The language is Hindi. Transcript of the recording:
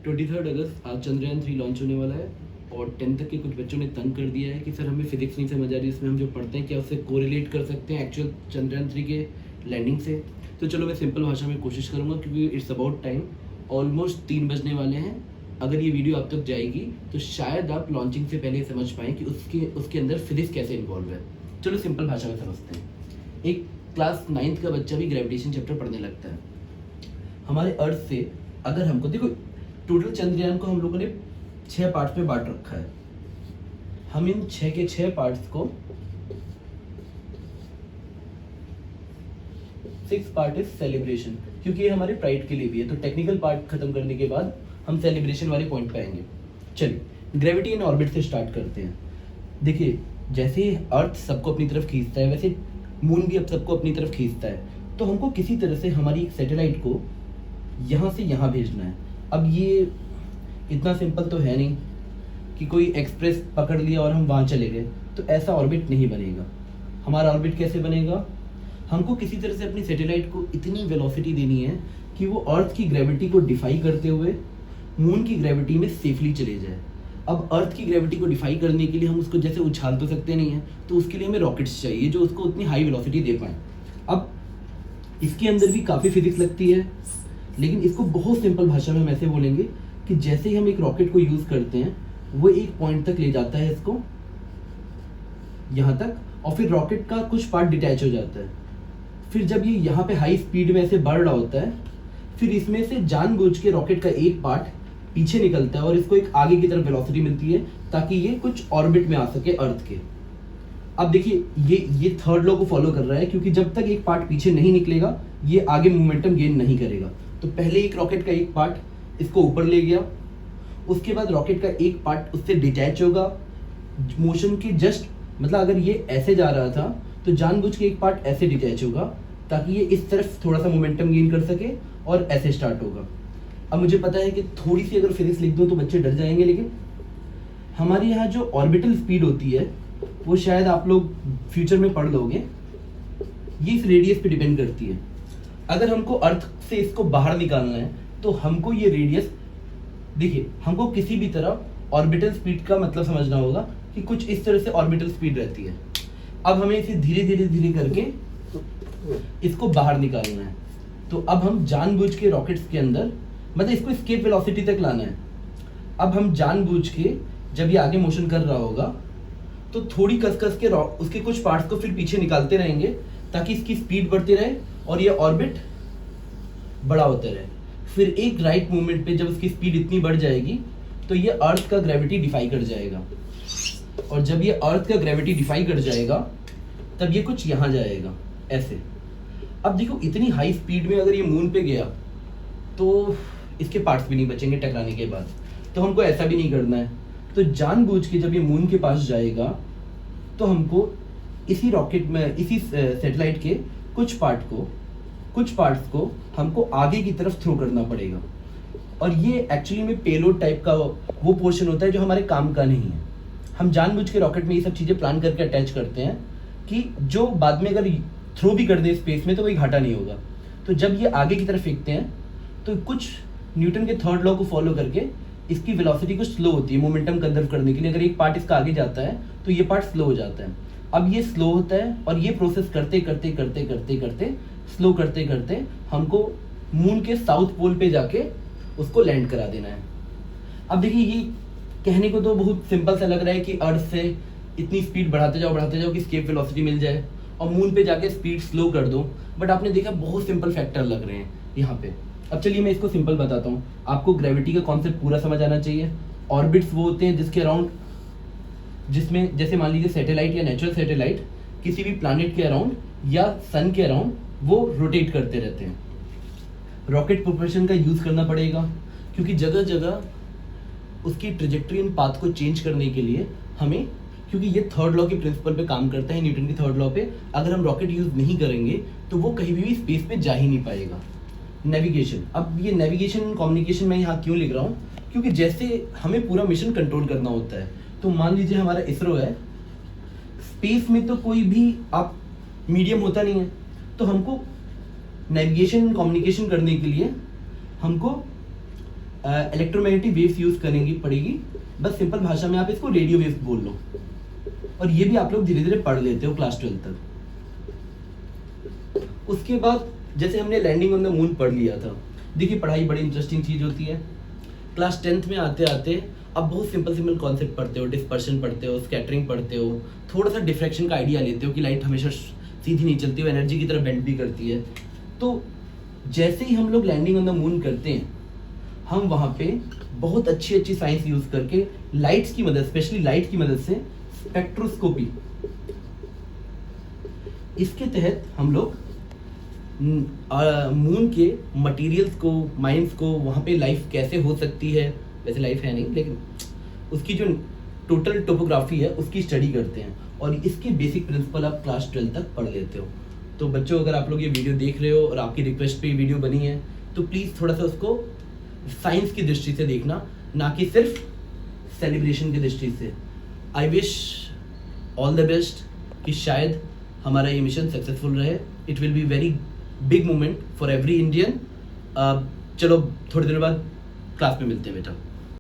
23 अगस्त आज चंद्रयान 3 लॉन्च होने वाला है और 10th तक के कुछ बच्चों ने तंग कर दिया है कि सर हमें फिजिक्स नहीं समझ आ रही, इसमें हम जो पढ़ते हैं क्या उससे कोरिलेट कर सकते हैं एक्चुअल चंद्रयान 3 के लैंडिंग से। तो चलो मैं सिंपल भाषा में कोशिश करूँगा क्योंकि इट्स अबाउट टाइम, ऑलमोस्ट 3 बजने वाले हैं। अगर ये वीडियो आप तक जाएगी तो शायद आप लॉन्चिंग से पहले समझ पाएँ कि उसके अंदर फिजिक्स कैसे इन्वॉल्व है। चलो सिंपल भाषा में समझते हैं। एक क्लास 9th का बच्चा भी ग्रेविटेशन चैप्टर पढ़ने लगता है। हमारे अर्थ से अगर हमको देखो, टोटल चंद्रयान को हम लोगों ने 6 पार्ट्स में बांट रखा है। हम इन 6 के 6 पार्ट्स को 6 पार्ट इज सेलिब्रेशन, क्योंकि ये हमारे प्राइड के लिए भी है। तो टेक्निकल पार्ट खत्म करने के बाद हम सेलिब्रेशन वाले पॉइंट पे आएंगे। चलिए ग्रेविटी इन ऑर्बिट से स्टार्ट करते हैं। देखिए जैसे अर्थ सबको अपनी तरफ खींचता है वैसे मून भी अब सबको अपनी तरफ खींचता है। तो हमको किसी तरह से हमारी एक सैटेलाइट को यहाँ से यहाँ भेजना है। अब ये इतना सिंपल तो है नहीं कि कोई एक्सप्रेस पकड़ लिया और हम वहाँ चले गए, तो ऐसा ऑर्बिट नहीं बनेगा। हमारा ऑर्बिट कैसे बनेगा? हमको किसी तरह से अपनी सैटेलाइट को इतनी वेलोसिटी देनी है कि वो अर्थ की ग्रेविटी को डिफाई करते हुए मून की ग्रेविटी में सेफली चले जाए। अब अर्थ की ग्रेविटी को डिफाई करने के लिए हम उसको जैसे उछाल तो सकते नहीं हैं, तो उसके लिए हमें रॉकेट्स चाहिए जो उसको उतनी हाई वेलोसिटी दे पाएँ। अब इसके अंदर भी काफ़ी फिजिक्स लगती है, लेकिन इसको बहुत सिंपल भाषा में हम ऐसे बोलेंगे कि जैसे ही हम एक रॉकेट को यूज़ करते हैं वो एक पॉइंट तक ले जाता है इसको यहाँ तक, और फिर रॉकेट का कुछ पार्ट डिटैच हो जाता है। फिर जब ये यहाँ पे हाई स्पीड में ऐसे बढ़ रहा होता है, फिर इसमें से जानबूझ के रॉकेट का एक पार्ट पीछे निकलता है और इसको एक आगे की तरफ वेलोसिटी मिलती है ताकि ये कुछ ऑर्बिट में आ सके अर्थ के। अब देखिए ये थर्ड लॉ को फॉलो कर रहा है, क्योंकि जब तक एक पार्ट पीछे नहीं निकलेगा ये आगे मोमेंटम गेन नहीं करेगा। तो पहले एक रॉकेट का एक पार्ट इसको ऊपर ले गया, उसके बाद रॉकेट का एक पार्ट उससे डिटैच होगा मोशन के जस्ट, मतलब अगर ये ऐसे जा रहा था तो जानबूझ के एक पार्ट ऐसे डिटैच होगा ताकि ये इस तरफ थोड़ा सा मोमेंटम गेन कर सके और ऐसे स्टार्ट होगा। अब मुझे पता है कि थोड़ी सी अगर फिजिक्स लिख दूँ तो बच्चे डर जाएंगे, लेकिन हमारे यहाँ जो ऑर्बिटल स्पीड होती है वो शायद आप लोग फ्यूचर में पढ़ लोगे, ये इस रेडियस पे डिपेंड करती है। अगर हमको अर्थ से इसको बाहर निकालना है तो हमको ये रेडियस, देखिए हमको किसी भी तरह ऑर्बिटल स्पीड का मतलब समझना होगा कि कुछ इस तरह से ऑर्बिटल स्पीड रहती है। अब हमें इसे धीरे धीरे धीरे करके इसको बाहर निकालना है। तो अब हम जानबूझ के रॉकेट्स के अंदर, मतलब इसको एस्केप वेलोसिटी तक लाना है। अब हम जानबूझ के जब ये आगे मोशन कर रहा होगा तो थोड़ी कस के उसके कुछ पार्ट्स को फिर पीछे निकालते रहेंगे ताकि इसकी स्पीड बढ़ती रहे और ये ऑर्बिट बड़ा होता रहे। फिर एक राइट मूवमेंट पे जब उसकी स्पीड इतनी बढ़ जाएगी तो ये अर्थ का ग्रेविटी डिफाई कर जाएगा, और जब ये अर्थ का ग्रेविटी डिफाई कर जाएगा तब ये कुछ यहाँ जाएगा ऐसे। अब देखो इतनी हाई स्पीड में अगर ये मून पे गया तो इसके पार्ट्स भी नहीं बचेंगे टकराने के बाद, तो हमको ऐसा भी नहीं करना है। तो जानबूझ के जब ये मून के पास जाएगा तो हमको इसी रॉकेट में, इसी सैटेलाइट के कुछ पार्ट्स को हमको आगे की तरफ थ्रो करना पड़ेगा। और ये एक्चुअली में पेलोड टाइप का वो पोर्शन होता है जो हमारे काम का नहीं है। हम जानबूझ के रॉकेट में ये सब चीज़ें प्लान करके अटैच करते हैं कि जो बाद में अगर थ्रो भी कर दे स्पेस में तो कोई घाटा नहीं होगा। तो जब ये आगे की तरफ फेंकते हैं तो कुछ न्यूटन के थर्ड लॉ को फॉलो करके इसकी वेलोसिटी कुछ स्लो होती है मोमेंटम कंजर्व करने के लिए। अगर एक पार्ट इसका आगे जाता है तो ये पार्ट स्लो हो जाता है। अब ये स्लो होता है और ये प्रोसेस करते करते स्लो करते करते हमको मून के साउथ पोल पे जाके उसको लैंड करा देना है। अब देखिए ये कहने को तो बहुत सिंपल सा लग रहा है कि अर्थ से इतनी स्पीड बढ़ाते जाओ कि एस्केप वेलोसिटी मिल जाए और मून पे जाके स्पीड स्लो कर दो, बट आपने देखा बहुत सिंपल फैक्टर लग रहे हैं यहाँ पे। अब चलिए मैं इसको सिंपल बताता हूँ। आपको ग्रेविटी का कॉन्सेप्ट पूरा समझ आना चाहिए। ऑर्बिट्स वो होते हैं जिसके अराउंड, जिसमें जैसे मान लीजिए सैटेलाइट या नेचुरल सैटेलाइट किसी भी प्लैनेट के अराउंड या सन के अराउंड वो रोटेट करते रहते हैं। रॉकेट प्रोपल्शन का यूज़ करना पड़ेगा क्योंकि जगह जगह उसकी ट्रेजेक्ट्री एंड पाथ को चेंज करने के लिए हमें, क्योंकि ये थर्ड लॉ के प्रिंसिपल पे काम करता है, न्यूटन की थर्ड लॉ पे, अगर हम रॉकेट यूज़ नहीं करेंगे तो वो कहीं भी स्पेस पे जा ही नहीं पाएगा। नेविगेशन, अब ये नेविगेशन कम्युनिकेशन मैं यहाँ क्यों लिख रहा हूँ, क्योंकि जैसे हमें पूरा मिशन कंट्रोल करना होता है। तो मान लीजिए हमारा इसरो है, स्पेस में तो कोई भी आप मीडियम होता नहीं है, तो हमको नेविगेशन कम्युनिकेशन करने के लिए हमको इलेक्ट्रोमैग्नेटिक वेव्स यूज करेंगी पड़ेगी, बस सिंपल भाषा में आप इसको रेडियो वेव्स बोल लो, और ये भी आप लोग धीरे धीरे पढ़ लेते हो क्लास 12 तक। उसके बाद जैसे हमने लैंडिंग ऑन द मून पढ़ लिया था, देखिए पढ़ाई बड़ी इंटरेस्टिंग चीज होती है। क्लास 10th में आते आते अब बहुत सिंपल सिंपल कॉन्सेप्ट पढ़ते हो, डिस्पर्शन पढ़ते हो, स्कैटरिंग पढ़ते हो, थोड़ा सा डिफ्रैक्शन का आइडिया लेते हो कि लाइट हमेशा सीधी नहीं चलती, वो एनर्जी की तरह बेंड भी करती है। तो जैसे ही हम लोग लैंडिंग ऑन द मून करते हैं, हम वहाँ पे बहुत अच्छी अच्छी साइंस यूज करके लाइट्स की मदद, स्पेशली लाइट की मदद से स्पेक्ट्रोस्कोपी, इसके तहत हम लोग मून के मटेरियल्स को, माइंस को, वहाँ पे लाइफ कैसे हो सकती है, वैसे लाइफ है नहीं लेकिन उसकी जो टोटल टोपोग्राफी है उसकी स्टडी करते हैं, और इसके बेसिक प्रिंसिपल आप क्लास 12 तक पढ़ लेते हो। तो बच्चों, अगर आप लोग ये वीडियो देख रहे हो और आपकी रिक्वेस्ट पे ये वीडियो बनी है, तो प्लीज़ थोड़ा सा उसको साइंस की दृष्टि से देखना, ना कि सिर्फ सेलिब्रेशन की दृष्टि से। I wish all the best कि शायद हमारा ये मिशन सक्सेसफुल रहे। It will be very big moment for every Indian. चलो थोड़ी देर बाद क्लास में मिलते हैं बेटा।